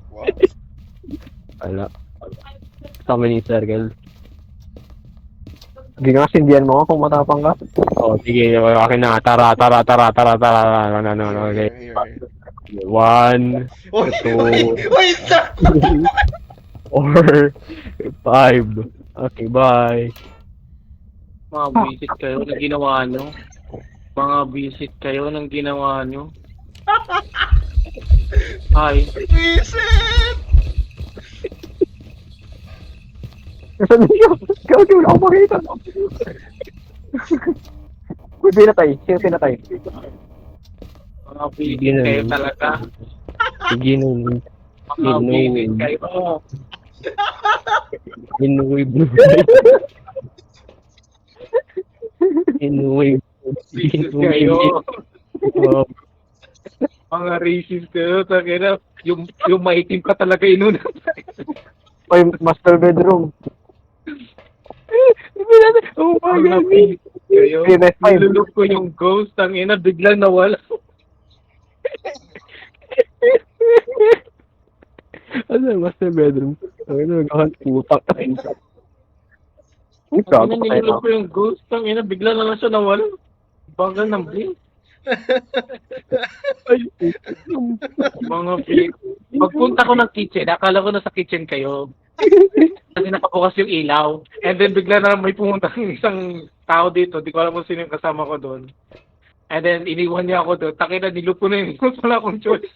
What? Wala. Summoning circle. Hindi nga, sindihan mo kung matapang ka. Oo, sige. Akin na. Tara. Okay. Here. 1, Uy, 2, wait lang! 4, 5. Okay, bye. Mga visit kayo ng ginawa nyo. Mga visit kayo ng ginawa nyo. Hi. Visit! Saan niyo? Gawin wala akong makita. Uy, pinatay. Sino pinatay? Mga visit kayo talaga. Sige nun. Mga visit kayo. Inuwi bro. Inuwi. Visit kayo. Mga racist kayo. Takina, yung maitim ka talaga inuna. Oy, master bedroom. Oh my Mga God. visit kayo. PS5. Nilulok ko yung ghost. Ang ina, biglang nawala. Ano yung master bedroom? Ano nagkakan putak? Ay, Ang gago ina, pa tayo. nilulok ko yung ghost. Ang ina, bigla na lang siya nawala. Bagal ng blink. Ay, Mga visit. Pagpunta ko ng kitchen, akala ko nasa kitchen kayo. Kasi nakabukas yung ilaw. And then bigla na may pumunta isang tao dito. Di ko alam kung sino yung kasama ko doon. And then iniwan niya ako doon. Takina, nilupo na yun. Wala akong choice.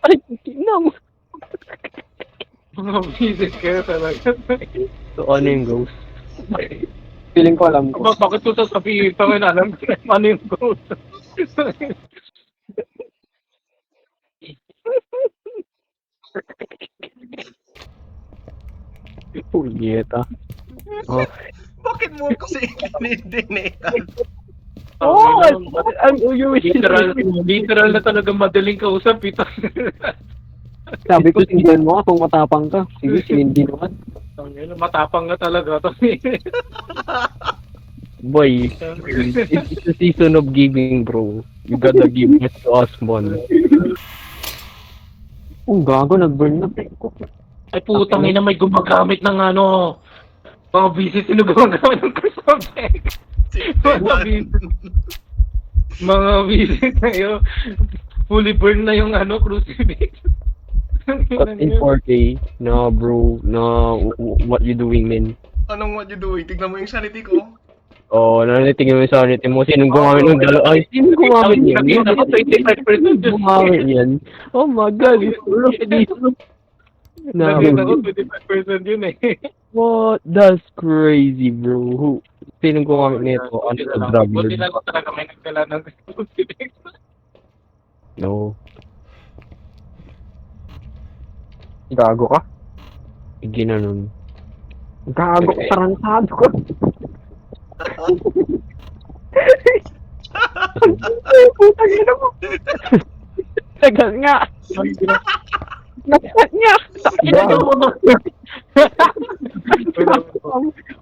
ay, tinam. Mga visit kayo talaga. So, ano yung ghost? Feeling ko alam ko. Bakit ko sasabihin? Tangin, alam ko ano yung ghost. Punyeta. Oh. Bakit mo kasi dinidinatan? Oh, I'm Literal na talaga madaling kausap ito. Sabi ko, sindihan mo kung matapang ka. Sige, sinindi naman. Matapang nga talaga to. Boy, it's a season of giving, bro. You gotta give it to us, man. Oh, gago, nag-burn na. Ay putang ina, may gumagamit ng ano, mga visit, sino gumagamit ng crucifix? Mga visit na yun, fully burn na yung ano, crucifix. But in 4K, no, bro, no, what you doing, man? Anong what you doing? Tignan mo yung sanity ko. Oh, nanitingin mo yung sanity mo. Sinong gumamit ng dalawa? Ay, sinong gumamit yan? Nakita ko 25% Sinong gumamit yan? Oh my God, it's full of this. No, Nakita ko 25% yun eh. what? That's crazy, bro. Who? Sinong gumamit nito? Ano sa drug Buti lord? na lang talaga may nagdala ng crucifix. No. Gago ka? Ginanon. Gago ka, tarantado ka. Ay, putang ina mo. Tagal nga. Tagal nga. Tagal mo.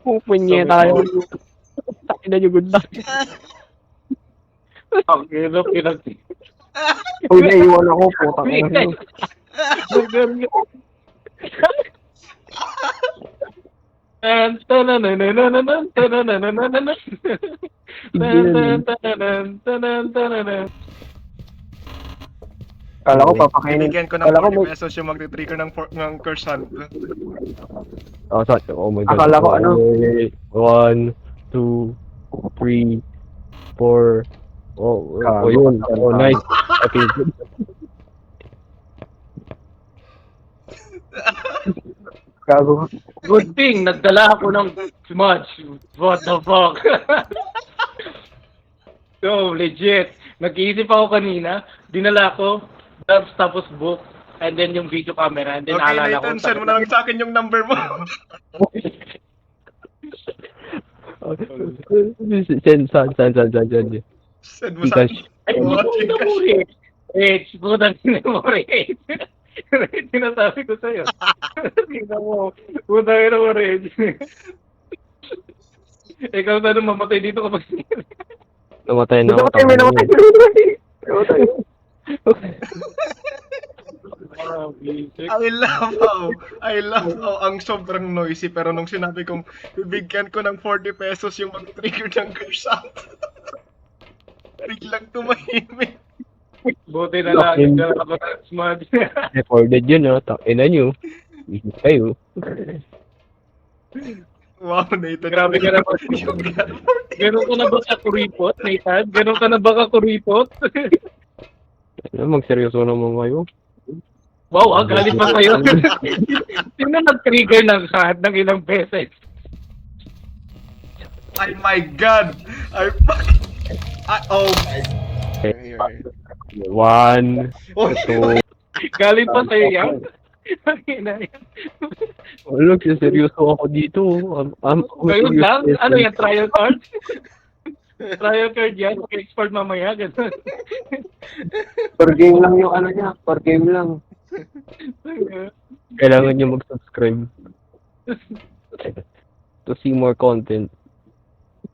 Pupunye tayo. Takin na yung good luck. Ang ina, pinag- Uy, naiwan ako, putang ina. Kala ko papakainin. Binigyan ko ng Kala ko 40 may... pesos yung magti-trigger ng curse hunt. Oh, sorry. Oh my God. Akala ko ano? 1, 2, 3, 4. Oh, yun. Oh, nice. Okay, good. Gago. Good thing, nagdala ako ng smudge. What the fuck? So, legit. Nag-iisip ako kanina, dinala ko, gloves tapos book, and then yung video camera, and then Okay, naalala ko. Nathan, send mo na lang sa akin yung number mo. Send. Send mo sa akin. Ay, Oh, puta mo rin. Putang ina mo rin. Sinasabi ko sa'yo. Tingnan mo. Putang ina mo rin. Ikaw sana mamatay dito kapag Namatay na ako. Namatay. Basic. I love how ang sobrang noisy pero nung sinabi kong bibigyan ko ng 40 pesos yung mag-trigger ng curse out. Biglang tumahimik. Buti na lang, hindi na ako smart. Recorded yun, no? Takinan nyo. Isip kayo. Wow, Nathan. Grabe ka naman. Ganun ka na ba ka kuripot, Nathan? Ganun ka na ba ka kuripot? Magseryoso naman kayo. Wow, galit pa kayo. Sino nag-trigger ng chat ng ilang beses? Oh my God! Oh my... Here. 1, Oh, 2. Galit pa sa'yo yan? Wala, seryoso ako dito. Ngayon lang? Ano yan? Trial card? Trial card yan? Okay-export mamaya? Ganun. Per game lang yung ano niya. Per game lang. Kailangan nyo mag-subscribe to see more content.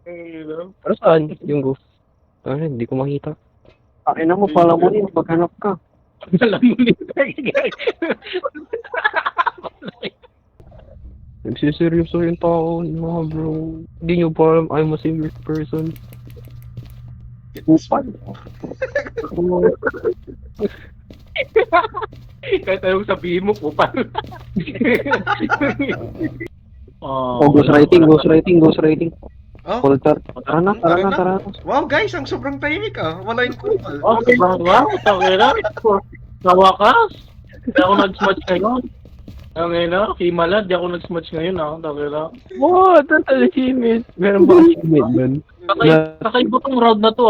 Pero saan? Yung ghost? Hindi ko makita. Akin mo, pala mo rin. Maghanap ka. Alam mo nito. Nagsiseryoso yung tao, mga bro. Hindi nyo pa alam, I'm a serious person. Upan. Kahit anong sabihin mo, kupal. Ghostwriting. oh, Polter. Tara na. wow guys, ang sobrang tahimik ah. Wala yung kupal. Okay, wow, tawira. Sa wakas. Di ako nag-smudge ngayon. Himala, di ako nag-smudge ngayon tawira. What? That's an achievement. Meron ba achievement man? Kakaiba tong round na to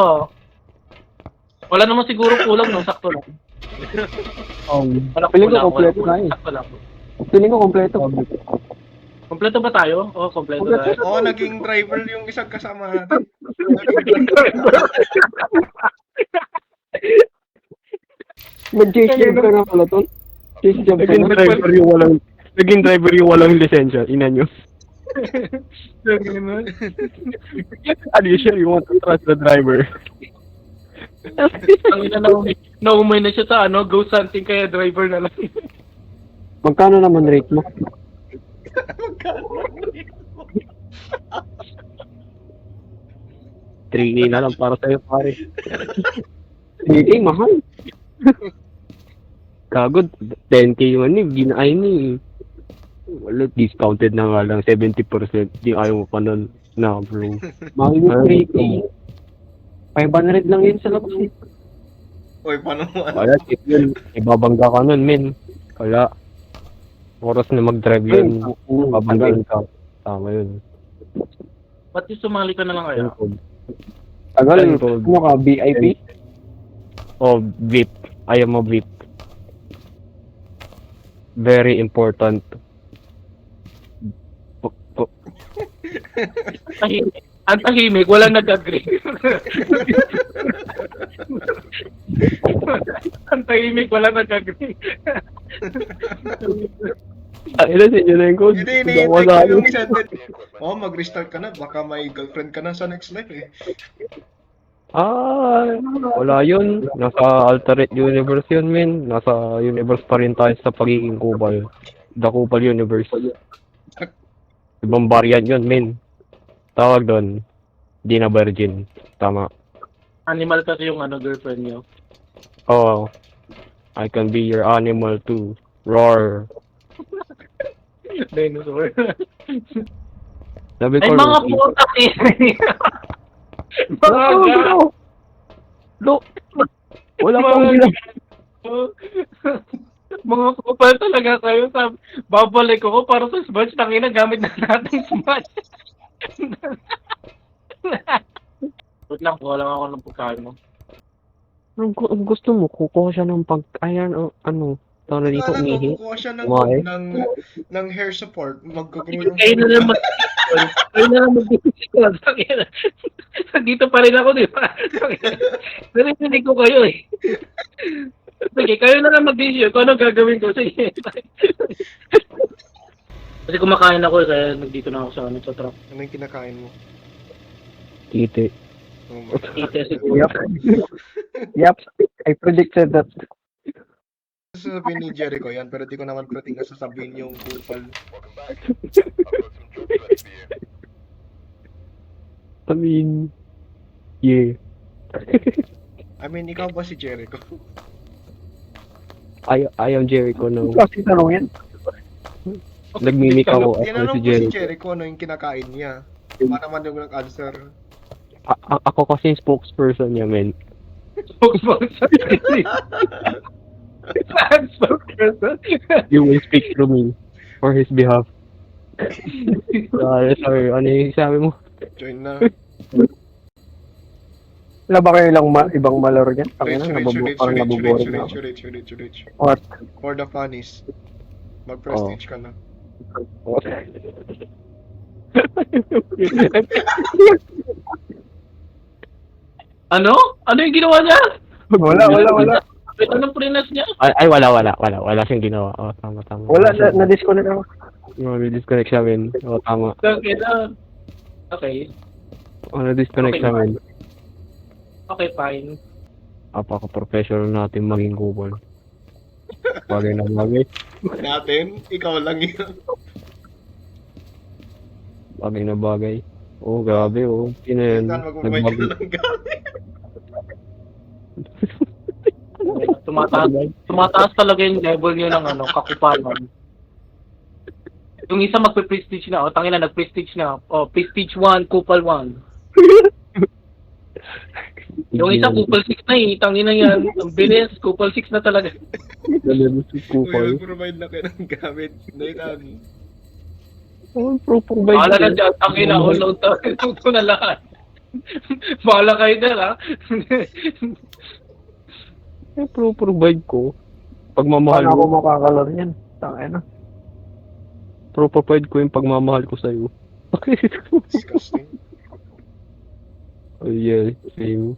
Wala naman siguro kulang sakto lang. Feeling ko kompleto na eh. Sakto lang. Feeling ko kompleto. Kompleto ba tayo? Oo, kompleto tayo. Oo, naging driver yung isang kasama natin. Mag-chase job ka na pala, tol. Chase job ka Naging na. driver yung walang lisensya. Ina nyo. Are you sure you want to trust the driver? Ang ina naumay na siya sa ghost hunting kaya driver na lang. Magkano naman rate mo? 3K na lang para sa'yo, pare. Sige, mahal. Kagod, 10K yun ginaay ni. Wala, discounted na nga lang, 70%. Di ayaw mo pa nun. Na, bro. Mahal yung 3K. 500 lang yun sa labas eh. Uy, paano mo? Wala, tip yun. Ibabangga ka nun, men. Wala. Oras na mag-drive yun. Babanggain ka. Tama yun. Ba't yung sumali ka na lang kaya? Tagal, ano ka, VIP? Oh, VIP. I am a VIP. Very important. Ang tahimik, walang nag-agree. Ang tahimik, walang nag-agree. Ilan sa inyo na yung code? Hindi, iniintay ko yung sentence. Oh, mag-restart ka na. Baka may girlfriend ka na sa next life eh. Wala yun. Nasa alternate universe yun, men. Nasa universe pa rin tayo sa pagiging Kupal. The Kupal universe. Ibang variant yun, men. Tawag doon, di na virgin. Tama. Animal kasi yung girlfriend niyo. Oh, I can be your animal too. Roar. Dinosaur. Sabi Ay, ko, mga puta wala pang bilang. Mga kupal talaga kayo. Babalik ako para sa smudge. Tangina, gamit na natin smudge. Wait lang, kuha lang ako ng pagkain mo. Ang gusto mo, kukuha siya ng pag-ayan o ano, tawag na dito, Kala ko umihi. kukuha siya Kumain. ng hair support. Magkukuha Kayo na lang mag-decision. Dito pa rin ako, di ba? Narinig ko kayo eh. Sige, kayo na lang mag-decision kung ano gagawin ko. Sige. Kasi kumakain ako kaya nagdito na ako sa truck. Ano yung kinakain mo? Titi. Oh my God. Kita siguro. Yup. Yup. I predicted that. Sasabihin ni Jericho yan, pero di ko naman pwedeng sasabihin yung kupal. I mean, yeah. I mean, ikaw ba si Jericho? I am Jericho no. Kasi tanong yan. Nagmimik ako ako Tinanong si ko si Jericho. Jericho ano yung kinakain niya. Paano naman yung nag-answer? Ako kasi yung spokesperson niya, men. You will speak to me for his behalf. Sorry, ano yung sabi mo? Join na. Wala ba kayo ibang malaro dyan? Rich, Tangina, rich, parang nabuboring na ako. rich. What? For the funnies. Mag-prestige ka na. Ano? Ano yung ginawa niya? Wala. Anong prinas niya? Ay, wala siyang ginawa. Oh, tama. Wala, na-disconnect ako. Na-disconnect siya, men. Oh, tama. Okay. Na-disconnect Okay, siya, men. Okay, fine. Apaka-professional natin maging kubol. Bagay na bagay. Natin? Ikaw lang yun. Bagay na bagay. Oh, grabe, oh. Sino yan? Saan magmamay ka ng gamit? Tumataas talaga yung level niyo ng kakupanan. Yung isa magpe-prestige na, tangina nag-prestige na. Prestige 1, Kupal 1. Yung isa Kupal 6 na tangina yan. Ang bilis, Kupal 6 na talaga. Kupal. Provide na kayo ng gamit. Nathan. Oh, provide. Bahala na dyan, tangina, all-out ko na lahat. Bahala kayo na, ha? Provide ko. Pagmamahal Paano ako ko. makakalaro yan? Tangina. Provide ko yung pagmamahal ko sa'yo. Disgusting. Oh yeah, same.